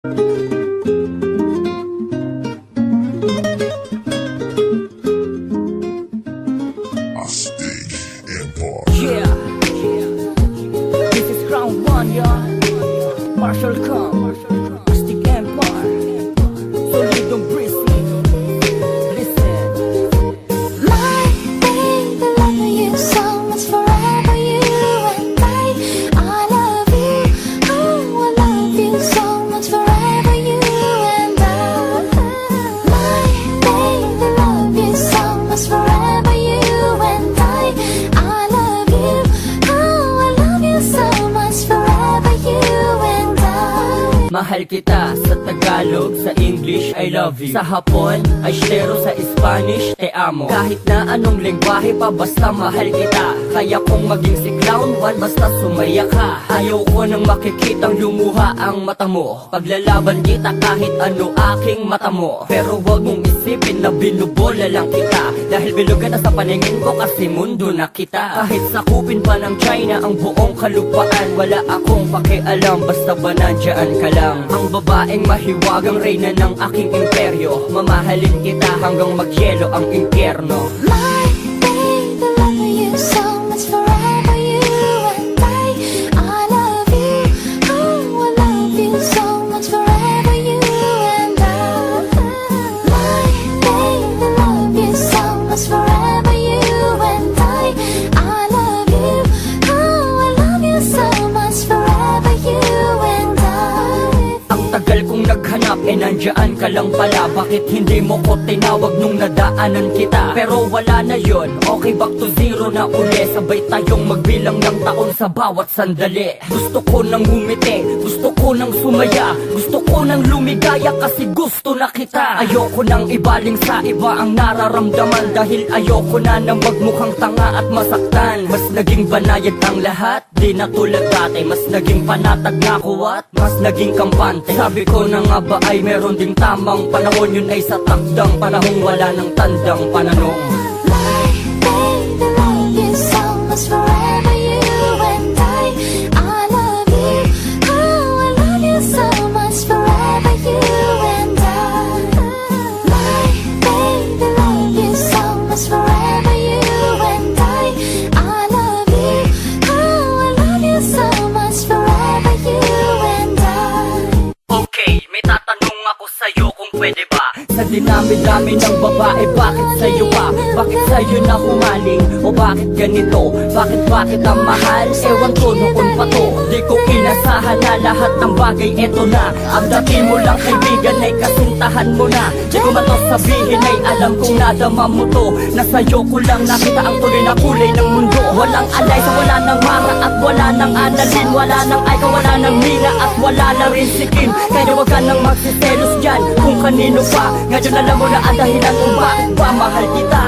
Yeah, this is Crown One, y'all. Marshall Kong, Astig Empire, Solidong Breezy. Listen. My baby, love you so much forever, you and I love you. Oh, I love you so much forever, you and I. My baby, love you so much forever, you and I love you. Oh, I love you so much forever, you and I. Mahal kita sa Tagalog, sa English, I love you. Sa Hapon, ay Shtero, sa Spanish, te amo. Kahit na anong lengguwahe pa, basta mahal kita. Kaya kung maging si Clown One, basta sumaya ka. Ayaw ko nang makikitang lumuha ang mata mo. Paglalaban kita kahit ano aking mata mo. Pero wag mong isipin na binubola lang kita. Dahil bilugan na sa paningin ko kasi mundo na kita. Kahit sakupin pa ng China ang buong kalupaan, wala akong pakialam basta ba nandyan ka lang. Ang babaeng mahiwagang reyna ng aking imperyo. Mamahalin kita hanggang magyelo ang impyerno. My baby, love you so much forever, you and I love you. Oh, I love you so much forever, you and I. My baby, love you so much forever, you and I love you. Oh, I love you so much forever, you and I. Ang tagal kong naghanap, nandyan ka lang pala. Bakit hindi mo ko tinawag nung nadaanan kita? Pero wala na yon, okay, back to zero na uli. Sabay tayong magbilang ng taon sa bawat sandali. Gusto ko nang umiti, gusto ko nang sumaya, gusto ko nang lumigaya kasi gusto na kita. Ayoko nang ibaling sa iba ang nararamdaman, dahil ayoko na nang magmukhang tanga at masaktan. Mas naging banayad ang lahat, di na tulad dati. Mas naging panatag na ako at mas naging kampante. Sabi ko na nga ba ay meron ding tamang panahon, yun ay sa takdang panahong wala ng tandang pananong. My baby, love you so much forever, you and I love you. Oh, I love you so much forever, you and I. My baby, love you so much forever, you and I love you. Oh, I love you so much forever, you and I. Okay, may tatanong ako sa'yo kung pwede ba? Sa dinami-dami ng babae, bakit sa'yo pa? Bakit sa'yo na humaling? O bakit ganito? Bakit ang mahal? Ewan ko noon pa to. Di ko inasahan na lahat ng bagay eto na. Ang dati mo lang kaibigan ay kasintahan mo na. Di ko man to sabihin ay alam kong nadama mo to. Na sa'yo ko lang nakita ang tuloy na kulay ng mundo. Walang alay sa wala ng mara at wala ng analin. Wala ng ay wala ng mina at wala na rin si Kim. Kaya wag ka nang magsiselos dyan kung kanino pa. Ngayon alam mo na ang dahilan kung bakit ba mahal kita.